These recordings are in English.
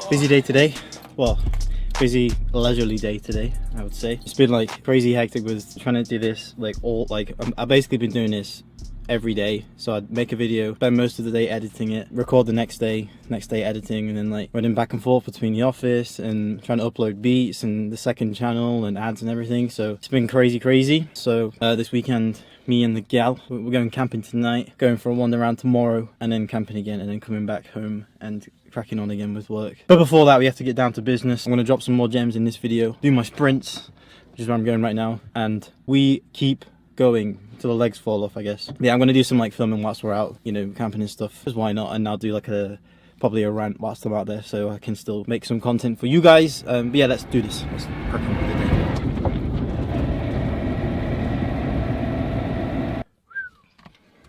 Busy day today. Well, busy leisurely day today, I would say. It's been like crazy hectic with trying to do this I've basically been doing this every day. So I'd make a video, spend most of the day editing it, record the next day editing, and then like running back and forth between the office and trying to upload beats and the second channel and ads and everything. So it's been crazy. So this weekend, me and the gal, we're going camping tonight, going for a wander around tomorrow, and then camping again, and then coming back home and cracking on again with work. But before that, we have to get down to business. I'm going to drop some more gems in this video, do my sprints, which is where I'm going right now, and we keep going till the legs fall off, I guess. Yeah, I'm going to do some like filming whilst we're out, you know, camping and stuff, because why not? And I'll do like probably a rant whilst I'm out there, so I can still make some content for you guys. But yeah, let's do this. Let's crack on with the day.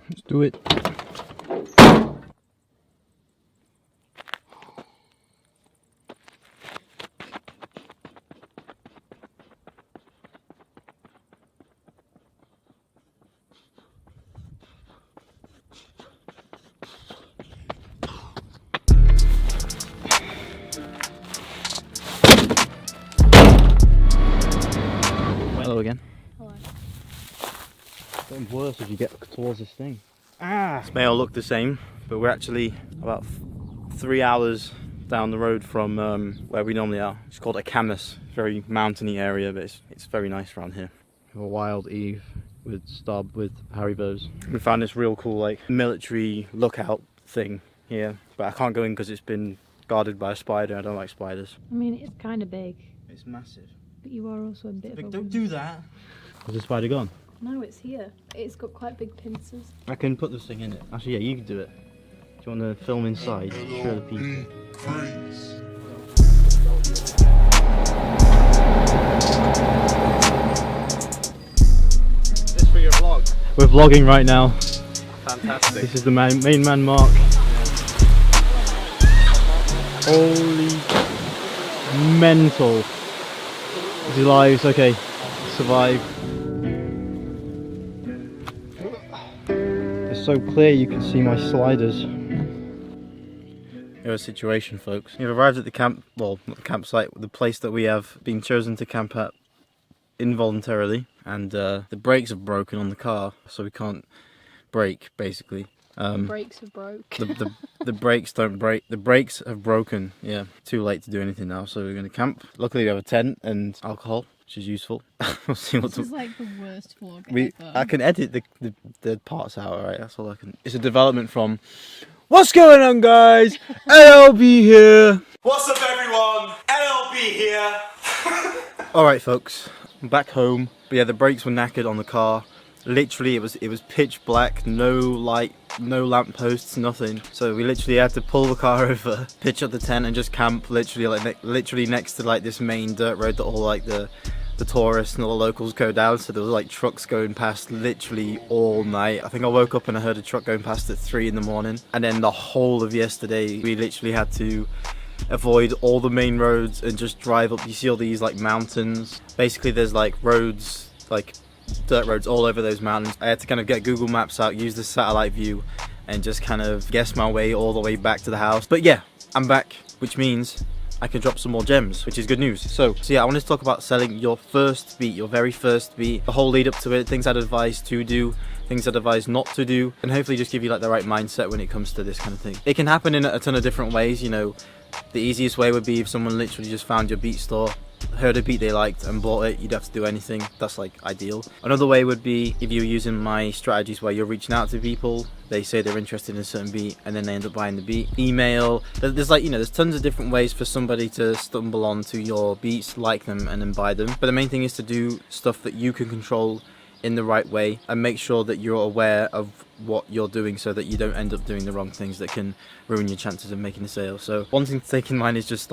Let's do it. Hello again. Hello. It's getting worse as you get towards this thing. This may all look the same, but we're actually about 3 hours down the road from where we normally are. It's called a Camas, very mountainy area, but it's very nice around here. We have a wild Eve with Haribos. We found this real cool like military lookout thing here, but I can't go in because it's been guarded by a spider. I don't like spiders. I mean, it's kind of big. It's massive. But you are also a bit of a... Don't do that. Has the spider gone? No, it's here. It's got quite big pincers. I can put this thing in it. Actually, yeah, you can do it. Do you want to film inside? Show the people. This for your vlog? We're vlogging right now. Fantastic. This is the main man, Mark. Holy mental. Is he alive? It's okay. Survive. It's so clear you can see my sliders. Here's a situation, folks. We've arrived at the camp, well, not the campsite, the place that we have been chosen to camp at involuntarily, and the brakes have broken on the car, so we can't brake, basically. The brakes have broke. The brakes don't break. The brakes have broken. Yeah, too late to do anything now, so we're going to camp. Luckily we have a tent and alcohol, which is useful. We'll see what This is like the worst vlog ever. I can edit the parts out, alright? That's all I can. It's a development from... What's going on, guys? LLB here. What's up, everyone? LLB here. Alright, folks. I'm back home. But yeah, the brakes were knackered on the car. Literally, it was pitch black, no light, no lamp posts, nothing. So we literally had to pull the car over, pitch up the tent, and just camp literally next to like this main dirt road that all like the tourists and all the locals go down. So there was like trucks going past literally all night. I think I woke up and I heard a truck going past at 3 in the morning. And then the whole of yesterday, we literally had to avoid all the main roads and just drive up. You see all these like mountains. Basically, there's like roads, like dirt roads all over those mountains. I had to kind of get Google Maps out, use the satellite view, and just kind of guess my way all the way back to the house. But yeah, I'm back, which means I can drop some more gems, which is good news. So yeah, I wanted to talk about selling your first beat, your very first beat, the whole lead up to it, things I'd advise to do, things I'd advise not to do, and hopefully just give you like the right mindset when it comes to this kind of thing. It can happen in a ton of different ways, you know. The easiest way would be if someone literally just found your beat store, heard a beat they liked and bought it. You'd have to do anything. That's like ideal. Another way would be if you're using my strategies where you're reaching out to people, they say they're interested in a certain beat and then they end up buying the beat. Email. There's like, you know, there's tons of different ways for somebody to stumble onto your beats, like them, and then buy them. But the main thing is to do stuff that you can control in the right way and make sure that you're aware of what you're doing so that you don't end up doing the wrong things that can ruin your chances of making a sale. So one thing to take in mind is just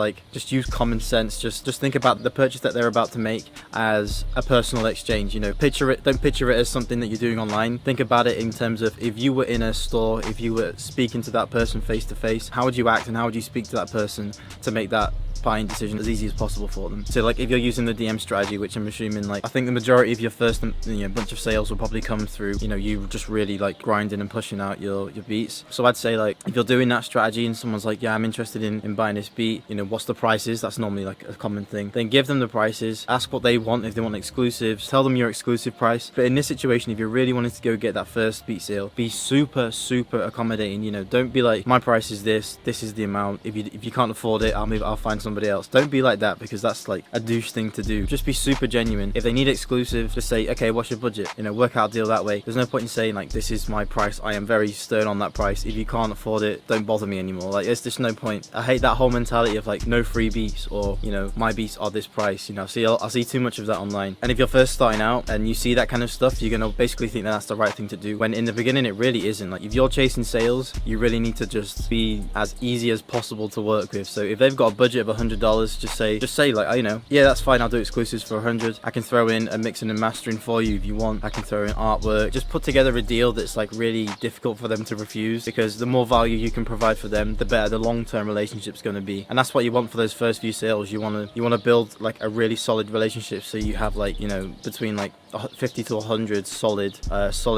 use common sense. Just think about the purchase that they're about to make as a personal exchange. You know, don't picture it as something that you're doing online. Think about it in terms of if you were in a store, if you were speaking to that person face to face, how would you act and how would you speak to that person to make that buying decision as easy as possible for them. So like if you're using the DM strategy, which I'm assuming, like I think the majority of your first bunch of sales will probably come through you just really like grinding and pushing out your beats. So I'd say like if you're doing that strategy and someone's like, yeah, I'm interested in buying this beat, what's the prices? That's normally like a common thing. Then give them the prices, ask what they want. If they want exclusives, tell them your exclusive price. But in this situation, if you're really wanting to go get that first beat sale, be super accommodating. Don't be like, my price is this is the amount, if you can't afford it, I'll find somebody else. Don't be like that, because that's like a douche thing to do. Just be super genuine. If they need exclusive, just say, okay, what's your budget? Work out a deal that way. There's no point in saying like, this is my price, I am very stern on that price. If you can't afford it, don't bother me anymore. Like, there's just no point. I hate that whole mentality of like, no free beats, or my beats are this price. I see too much of that online. And if you're first starting out and you see that kind of stuff, you're gonna basically think that that's the right thing to do, when in the beginning it really isn't. Like, if you're chasing sales, you really need to just be as easy as possible to work with. So if they've got a budget of $100, just say like, yeah, that's fine, I'll do exclusives for 100. I can throw in a mixing and mastering for you if you want. I can throw in artwork. Just put together a deal that's like really difficult for them to refuse, because the more value you can provide for them, the better the long-term relationship's going to be. And that's what you want for those first few sales. You want to build like a really solid relationship, so you have like between like 50 to 100 solid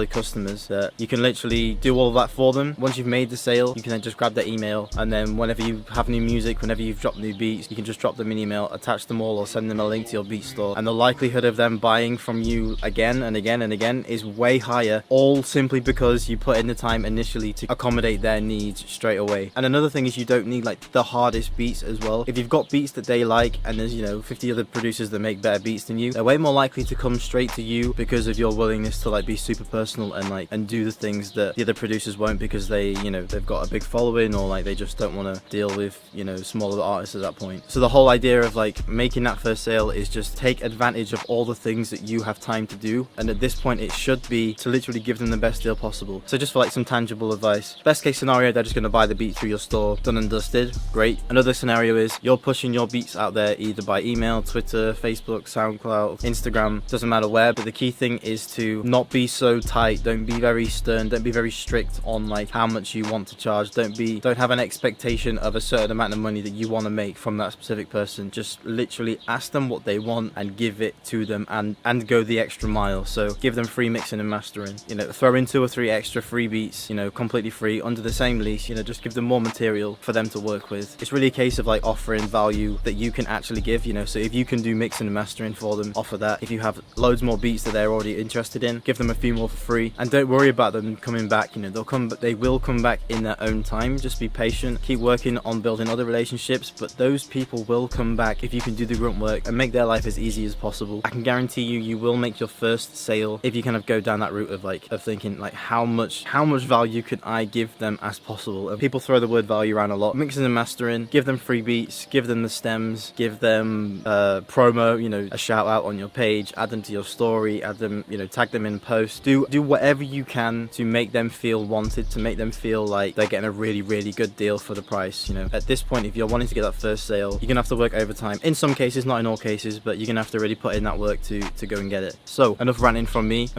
customers that you can literally do all of that for them. Once you've made the sale, you can then just grab their email, and then whenever you have new music, whenever you've dropped new beats, you can just drop them an email, attach them all, or send them a link to your beat store, and the likelihood of them buying from you again and again and again is way higher, all simply because you put in the time initially to accommodate their needs straight away. And another thing is, you don't need like the hardest beats as well. If you've got beats that they like, and there's 50 other producers that make better beats than you, they're way more likely to come straight to you because of your willingness to like be super personal and do the things that the other producers won't, because they've got a big following, or like they just don't want to deal with smaller artists at that point. So the whole idea of like making that first sale is just take advantage of all the things that you have time to do, and at this point it should be to literally give them the best deal possible. So just for like some tangible advice, best case scenario, they're just going to buy the beat through your store, done and dusted, great. Another scenario is you're pushing your beats out there either by email, Twitter, Facebook, SoundCloud, Instagram, doesn't matter where, but the key thing is to not be so tight. Don't be very stern, don't be very strict on like how much you want to charge. Don't have an expectation of a certain amount of money that you want to make from that specific person. Just literally ask them what they want and give it to them, and go the extra mile. So give them free mixing and mastering, throw in 2 or 3 extra free beats, completely free under the same lease. Just give them more material for them to work with. It's really a case of like offering value that you can actually give. So if you can do mixing and mastering for them, offer that. If you have loads more beats that they're already interested in, give them a few more for free, and don't worry about them coming back. They will come back in their own time. Just be patient, keep working on building other relationships, but those people will come back if you can do the grunt work and make their life as easy as possible. I can guarantee you will make your first sale if you kind of go down that route of thinking like, how much value can I give them as possible. And people throw the word value around a lot. Mixing and mastering, give them free beats, give them the stems, give them promo, a shout out on your page, add them to your story, add them, tag them in posts. Do whatever you can to make them feel wanted, to make them feel like they're getting a really good deal for the price. At this point, if you're wanting to get that first sale, you're gonna have to work overtime. In some cases, not in all cases, but you're gonna have to really put in that work to go and get it. So enough ranting from me.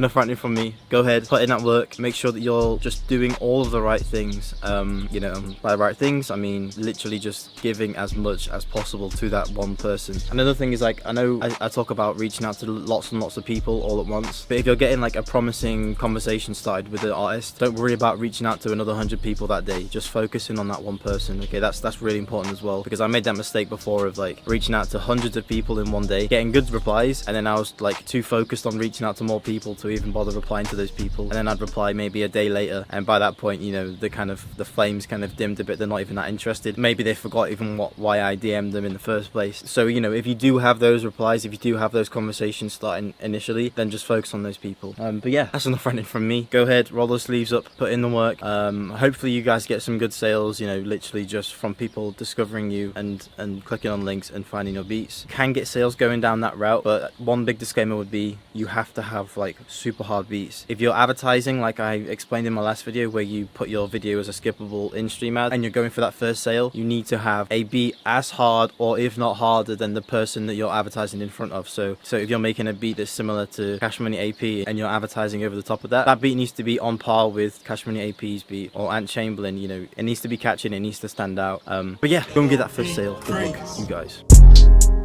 Go ahead, put in that work, make sure that you're just doing all of the right things. By the right things, I mean literally just giving as much as possible to that one person. Another thing is, like, I know I talk about reaching out to lots and lots of people all at once, but if you're getting like a promising conversation started with an artist, don't worry about reaching out to another 100 people that day. Just focusing on that one person. Okay, that's really important as well, because I made that mistake before of like reaching out to hundreds of people in one day, getting good replies, and then I was like too focused on reaching out to more people to even bother replying to those people. And then I'd reply maybe a day later, and by that point, the flames kind of dimmed a bit. They're not even that interested. Maybe they forgot even why I DM'd them in the first place. So if you do have those replies, if you do have those conversations starting initially, then just focus on those people. But yeah, that's enough ranting from me. Go ahead, roll those sleeves up, put in the work. Hopefully you guys get some good sales, literally just from people discovering you and clicking on links and finding your beats. You can get sales going down that route, but one big disclaimer would be you have to have like super hard beats. If you're advertising, like I explained in my last video, where you put your video as a skippable in-stream ad and you're going for that first sale, you need to have a beat as hard, or if not harder, than the person that you're advertising in front of. So if you're making a beat that's similar similar to Cash Money AP and you're advertising over the top of that, that beat needs to be on par with Cash Money AP's beat or Ant Chamberlain. You know, it needs to be catching, it needs to stand out. But yeah, go and get that first sale. Good luck, you guys.